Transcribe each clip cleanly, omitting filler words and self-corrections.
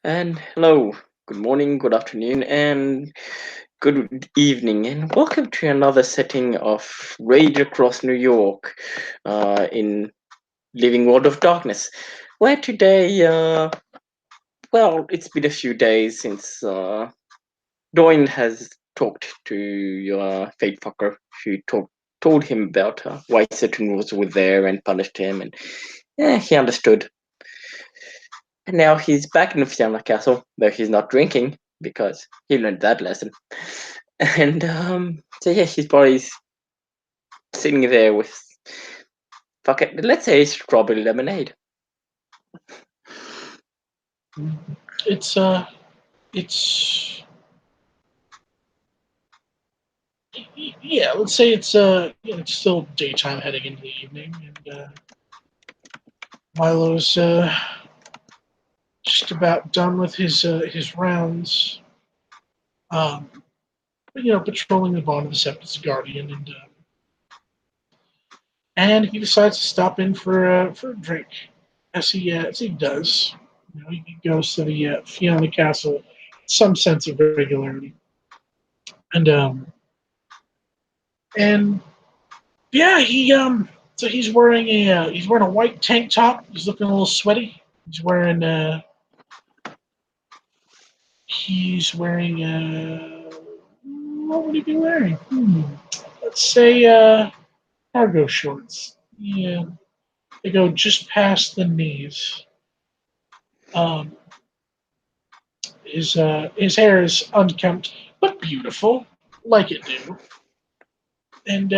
And hello, good morning, good afternoon, and good evening, and welcome to another setting of Rage Across New York in Living World of Darkness, where today, well, it's been a few days since Doyne has talked to your Fate Fucker, who told him about why certain rules were there and punished him, and he understood. And now he's back in Fianna Castle, though he's not drinking because he learned that lesson. And so yeah, he's probably sitting there with fuck it. Let's say strawberry lemonade. It's it's yeah. Let's say it's still daytime heading into the evening, and Milo's just about done with his rounds. Um, patrolling the bottom of the Septus Guardian, and he decides to stop in for a drink, as he does. He goes to the Fiona Castle, some sense of regularity, and yeah, so he's wearing a white tank top. He's looking a little sweaty. He's wearing what would he be wearing? Let's say cargo shorts. Yeah, they go just past the knees. Um, his hair is unkempt but beautiful, like it do, and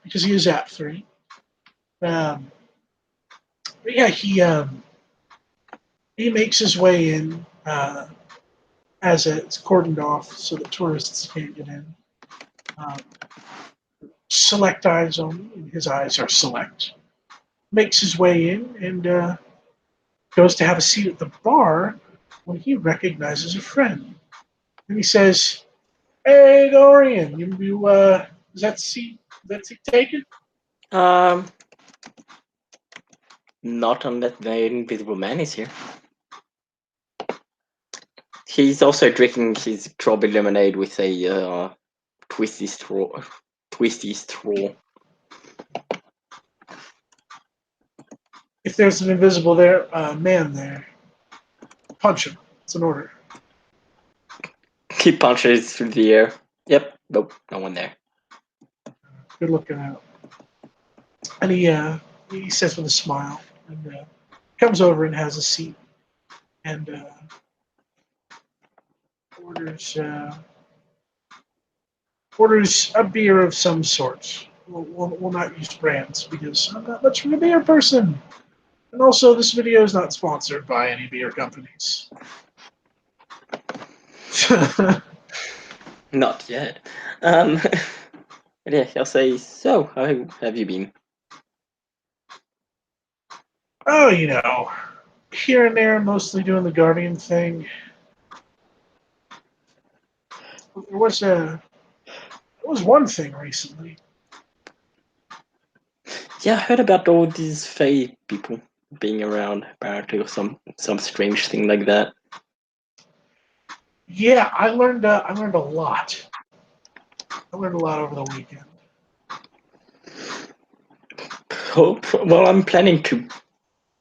because he is at three. Um, but yeah, he makes his way in as it's cordoned off so that tourists can't get in. Um, select eyes only, and his eyes are select. Makes his way in and goes to have a seat at the bar when he recognizes a friend. And he says, "Hey, Dorian, is that seat taken?" Um, Not unless the invisible man is here. He's also drinking his strawberry lemonade with a twisty straw. Twisty straw. If there's an invisible man there, punch him. It's an order. He punches through the air. Yep. Nope. No one there. Good looking out. And he says with a smile and comes over and has a seat and orders orders a beer of some sort. We'll not use brands because I'm not much of a beer person. And also, this video is not sponsored by any beer companies. Not yet. Um, but yeah, he'll say, "So, how have you been?" Oh, here and there, mostly doing the Guardian thing. There was one thing recently. Yeah, I heard about all these Fae people being around, apparently, or some strange thing like that. Yeah, I learned a lot. I learned a lot over the weekend. Hope. Well, I'm planning to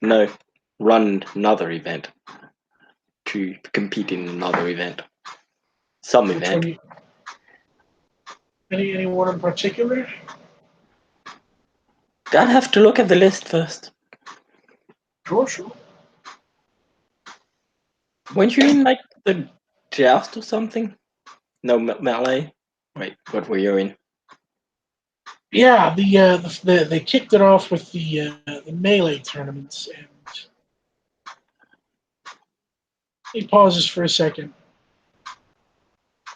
no run another event to compete in another event, some Which one? event. Anyone in particular? I'd have to look at the list first. Sure, sure. Weren't you in like the joust or something? No, melee. Wait, what were you in? Yeah, they kicked it off with the melee tournaments, and he pauses for a second,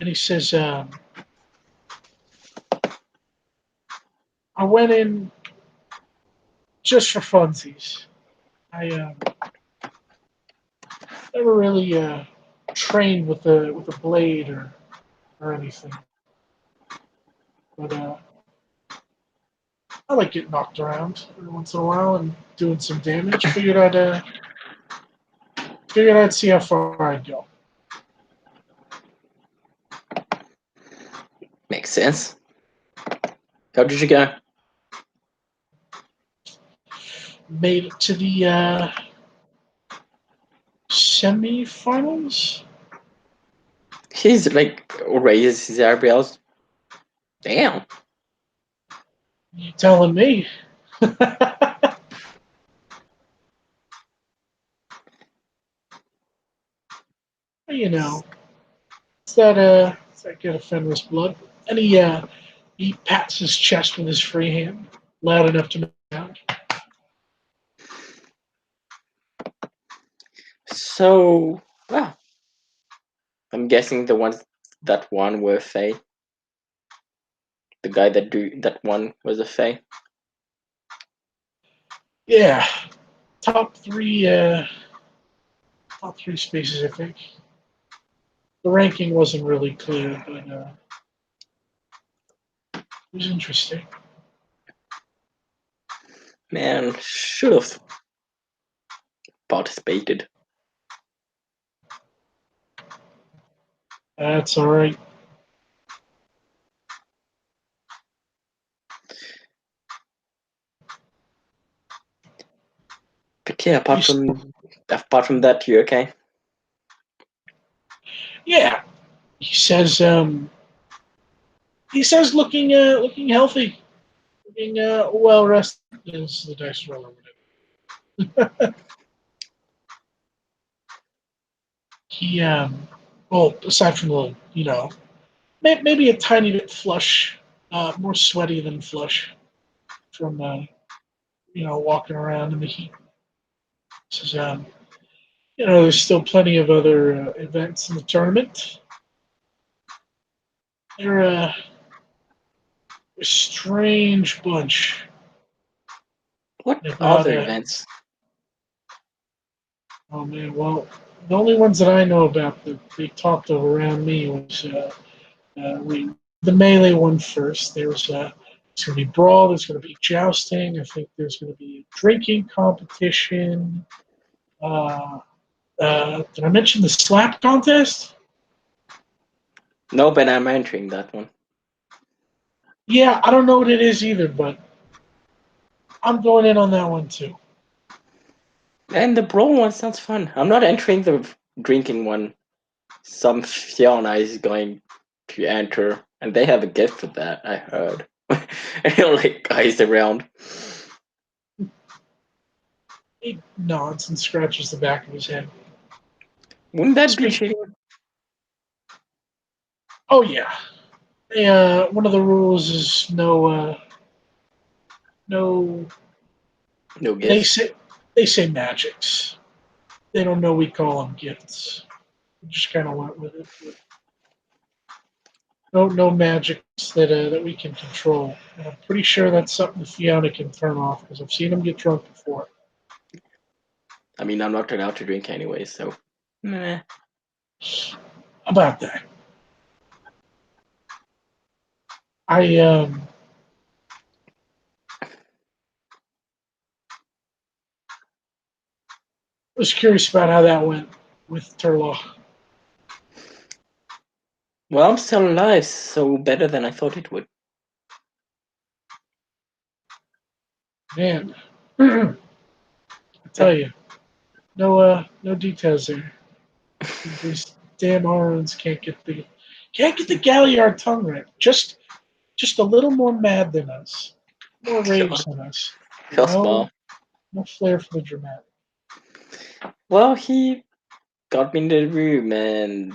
and he says, "I went in just for funsies. I never really trained with a blade or anything, but I like getting knocked around every once in a while and doing some damage. Figured figured I'd see how far I'd go. Makes sense. How did you go? Made it to the semifinals. He's like raises his eyebrows. Damn. You telling me? You know, it's that good of Fenris blood. And he pats his chest with his free hand, loud enough to make sound. So, well, I'm guessing the ones that won were Faye. The guy that won was a Faye. Yeah, top three, top three spaces, I think. The ranking wasn't really clear, but it was interesting. Man, should have participated. That's all right. But yeah, apart from that, you okay? Yeah, he says looking healthy, looking well rested. Is the dice roller? He well, aside from the maybe a tiny bit flush, more sweaty than flush from walking around in the heat. Says there's still plenty of other events in the tournament. They're a strange bunch. What About other events? oh man, well, the only ones that I know about that they talked of around me was we the melee one first. There's going to be brawl. There's going to be jousting. I think there's going to be a drinking competition. Did I mention the slap contest? No, but I'm entering that one. Yeah, I don't know what it is either, but I'm going in on that one too. And the brawl one sounds fun. I'm not entering the drinking one. Some Fiona is going to enter, and they have a gift for that, I heard. And like guys around. He nods and scratches the back of his head. Wouldn't that be Speak. cheating? Oh yeah. One of the rules is no. No They gifts. say magics. They don't know we call them gifts. We just kind of went with it. No magics that we can control. And I'm pretty sure that's something Fiona can turn off because I've seen him get drunk before. I mean, I'm not allowed to drink anyway, so. Meh. About that, I was curious about how that went with Turlough. Well, I'm still alive, so better than I thought it would. Man, I tell you, no details there. These damn Arons can't get the Galliard tongue right. Just a little more mad than us, more rage than us. Feel No, small. no flair for the dramatic. Well, he got me in the room, and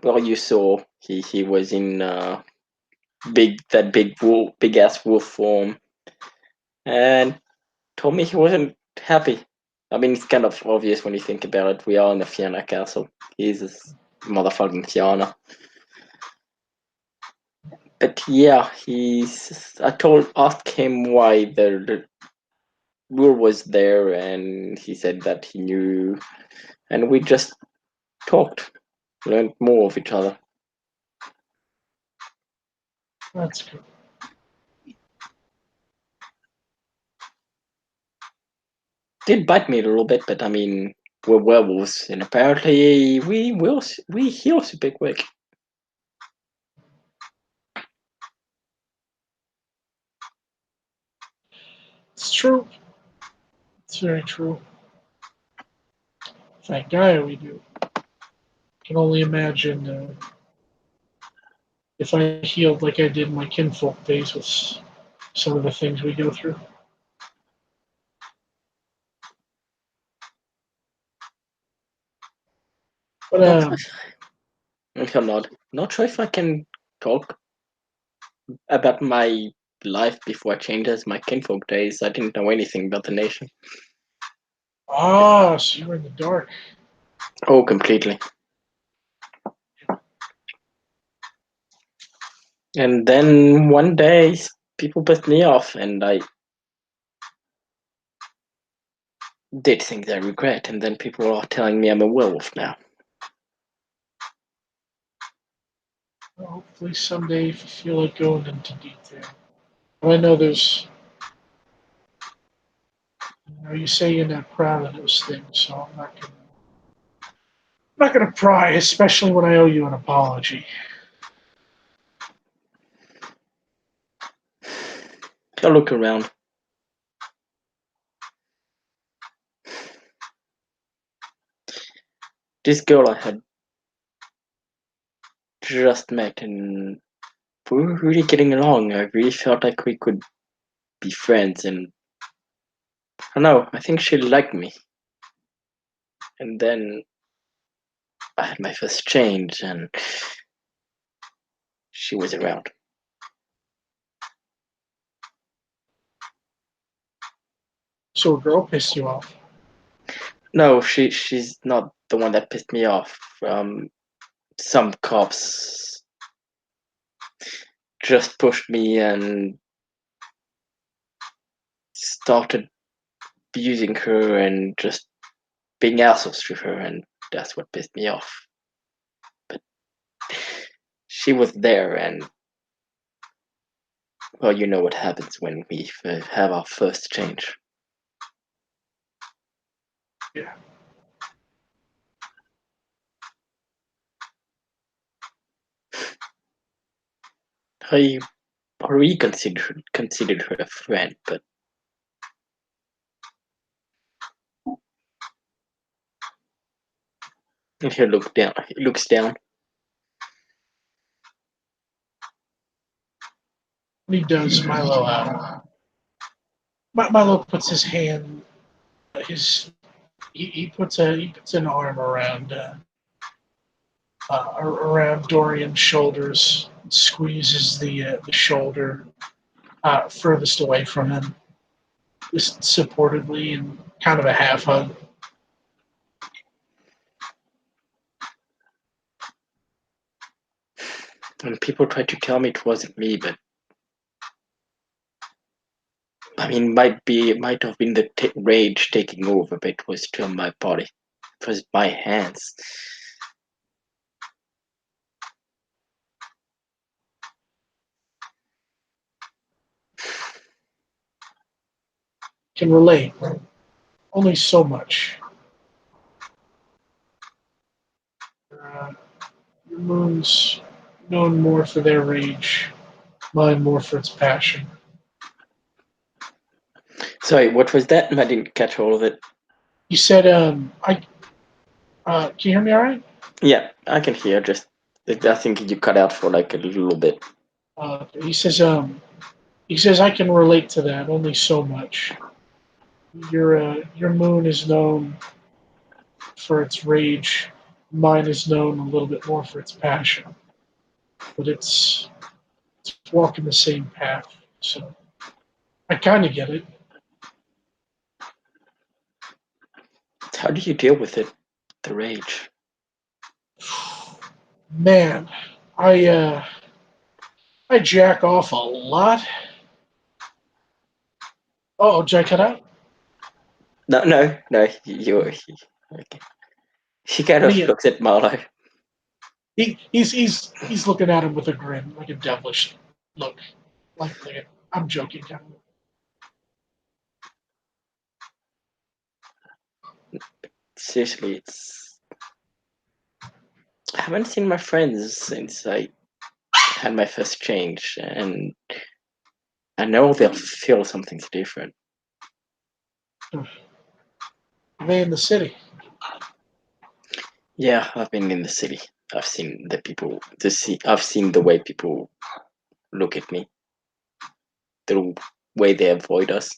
well, you saw he was in big ass wolf form, and told me he wasn't happy. I mean, it's kind of obvious when you think about it. We are in the Fianna Castle. He's a motherfucking Fianna. But yeah, asked him why the rule was there, and he said that he knew, and we just talked, learned more of each other. That's good. Did bite me a little bit, but I mean, we're werewolves, and apparently we heal super quick. It's true. It's very true. Thank God we do. I can only imagine if I healed like I did in my kinfolk days with some of the things we go through. But Not sure I'm not sure if I can talk about my life before I changed as my kinfolk days. I didn't know anything about the nation. so you were in the dark. Oh, completely. And then one day, people pissed me off, and I did things I regret. And then people are telling me I'm a werewolf now. Well, hopefully someday, if you feel like going into detail. But I know there's, you say you're not proud of those things, so I'm not gonna pry, especially when I owe you an apology. I look around. This girl I had just met, and we were really getting along. I really felt like we could be friends, and I don't know, I think she liked me. And then I had my first change, and she was around. So a girl pissed you off. No, she's not the one that pissed me off. Some cops just pushed me and started abusing her and just being assholes with her, and that's what pissed me off. But she was there, and well, you know what happens when we have our first change. Yeah. I already considered her a friend, but he looks down. When he does, Milo puts his hand, he puts an arm around Dorian's shoulders, squeezes the shoulder furthest away from him, just supportively and kind of a half hug. And people tried to tell me it wasn't me, but I mean, might have been the rage taking over, but it was still my body. It was my hands. Can relate, only so much. Uh, your moon's known more for their rage, mine more for its passion. Sorry, what was that? I didn't catch all of it. You said, can you hear me all right? Yeah, I can hear. Just I think you cut out for like a little bit. He says, I can relate to that only so much. Your moon is known for its rage. Mine is known a little bit more for its passion. But it's walking the same path. So I kind of get it. How do you deal with it? The rage. Man, I jack off a lot. Oh, did I cut out? No. You. Okay. She kind What of do you? looks at Marlo. He's looking at him with a grin, like a devilish look, I'm joking, kind of. seriously, I haven't seen my friends since I had my first change, and I know they'll feel something's different. They in the city. Yeah, I've been in the city. I've seen the people. I've seen the way people look at me, the way they avoid us.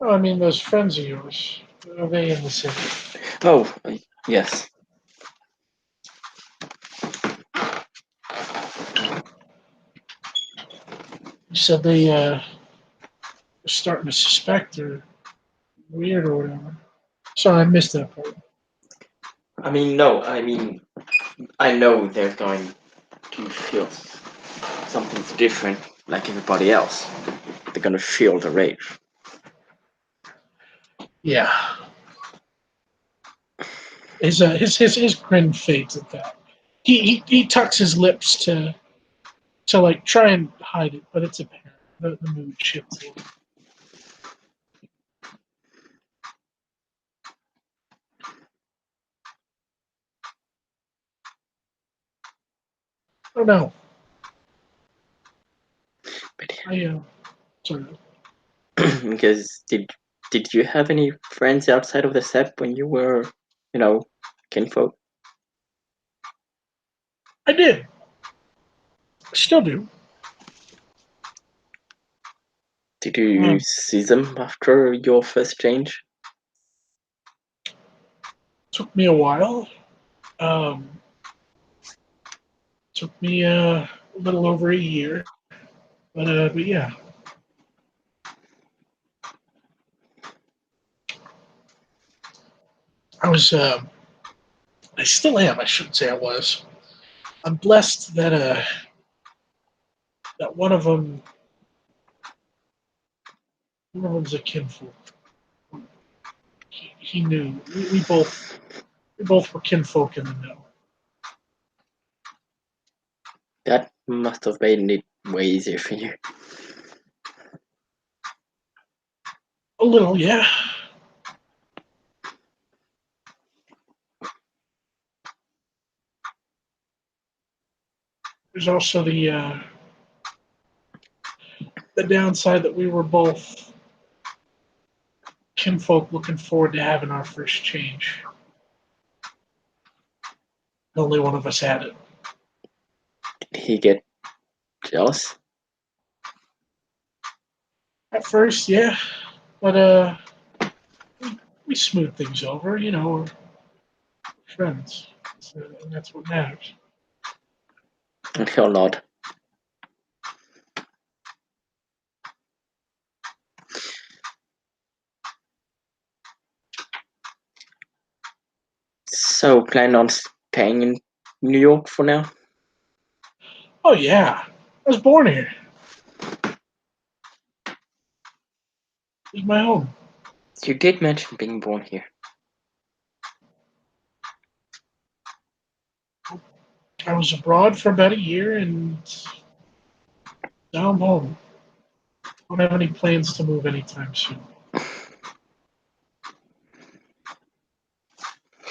Oh, I mean, those friends of yours. Are they in the city? Oh, yes. You said they were starting to suspect or weird or whatever. Sorry, I missed that part. I mean, no. I mean, I know they're going to feel something's different, like everybody else. They're gonna feel the rage. Yeah. His grin fades at that. He tucks his lips to like try and hide it, but it's apparent. The mood shifts a little. Oh no. But Sorry. because did you have any friends outside of the set when you were, kinfolk? I did. I still do. Did you see them after your first change? Took me a while. Um, took me a little over a year, but yeah. I was. I still am. I shouldn't say I was. I'm blessed that one of them's a kinfolk. He knew. We both were kinfolk in the know. That must have made it way easier for you. A little, yeah. There's also the downside that we were both kinfolk looking forward to having our first change. Only one of us had it. Did he get jealous? At first, yeah, but we smooth things over. We're friends, so, and that's what matters. And he'll nod. So, plan on staying in New York for now? Oh yeah, I was born here. This is my home. You did mention being born here. I was abroad for about a year, and now I'm home. Don't have any plans to move anytime soon.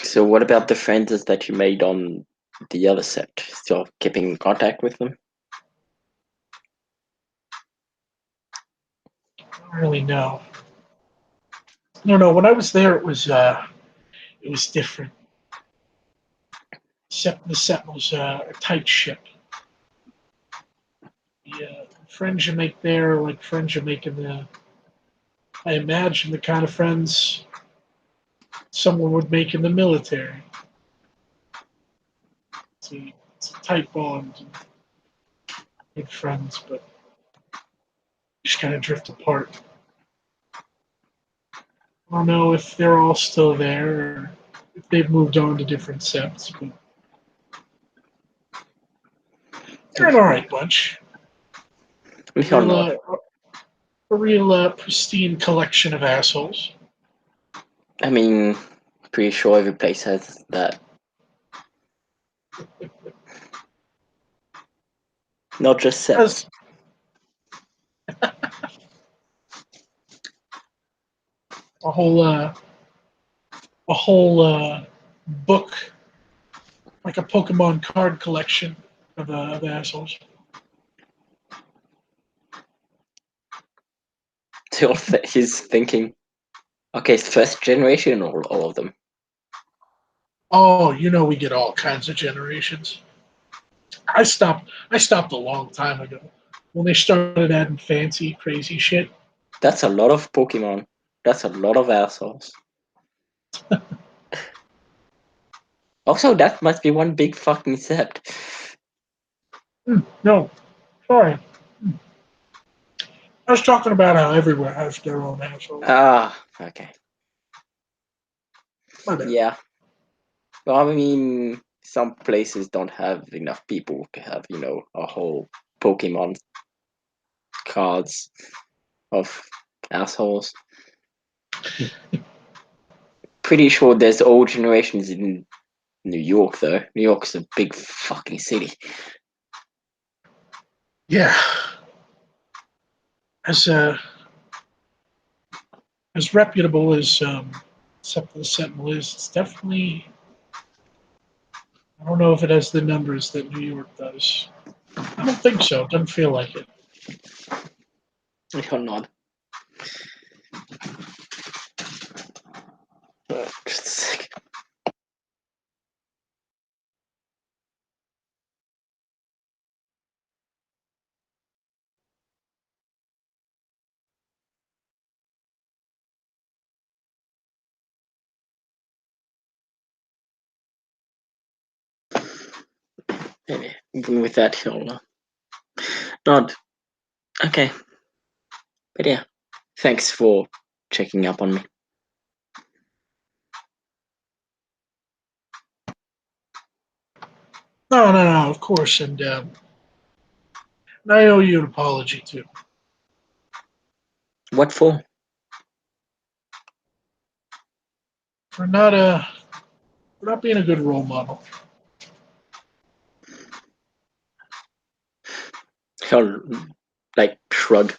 So, what about the friends that you made on the other set? Still keeping in contact with them? I don't really know. No. When I was there, it was different. The set was a tight ship. The friends you make there are like friends you make in the. I imagine the kind of friends someone would make in the military. It's a tight bond, and good friends, but just kind of drift apart. I don't know if they're all still there or if they've moved on to different sets, but they're an alright bunch. He'll Real, nod. a real pristine collection of assholes. I mean, pretty sure every place has that. Not just sets. As a whole a whole book, like a Pokemon card collection of assholes. He's thinking, okay, it's first generation or all of them. Oh, you know we get all kinds of generations. I stopped a long time ago when they started adding fancy, crazy shit. That's a lot of Pokemon. That's a lot of assholes. Also, that must be one big fucking set. No, sorry. I was talking about how everywhere has their own assholes. Ah, okay. My bad. Yeah. Well, I mean, some places don't have enough people to have, a whole Pokemon cards of assholes. Pretty sure there's old generations in New York, though. New York's a big fucking city. Yeah. As reputable as except for the Sentinel is, it's definitely. I don't know if it has the numbers that New York does. I don't think so. It doesn't feel like it. You're not. Just a second. Maybe even with that, he'll not. Okay. But yeah, thanks for checking up on me. No, of course. And I owe you an apology, too. What for? For not being a good role model. He'll, shrug.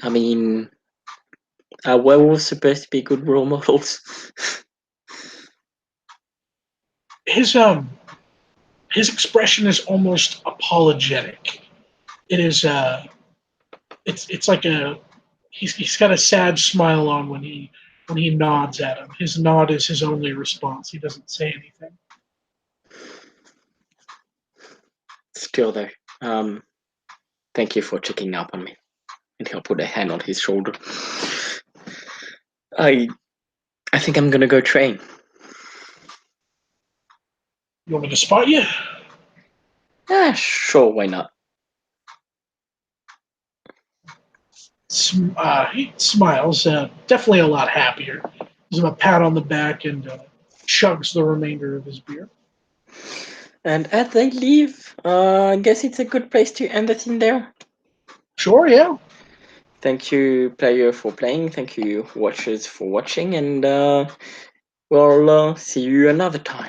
I mean, are werewolves supposed to be good role models? His expression is almost apologetic. It is it's like he's got a sad smile on when he nods at him. His nod is his only response. He doesn't say anything. Still, though, thank you for checking up on me. And he'll put a hand on his shoulder. I think I'm gonna go train. You want me to spot you? Sure, why not? He smiles, definitely a lot happier. Gives him a pat on the back and chugs the remainder of his beer. And as they leave, I guess it's a good place to end the scene there. Sure, yeah. Thank you, player, for playing. Thank you, watchers, for watching. And we'll see you another time.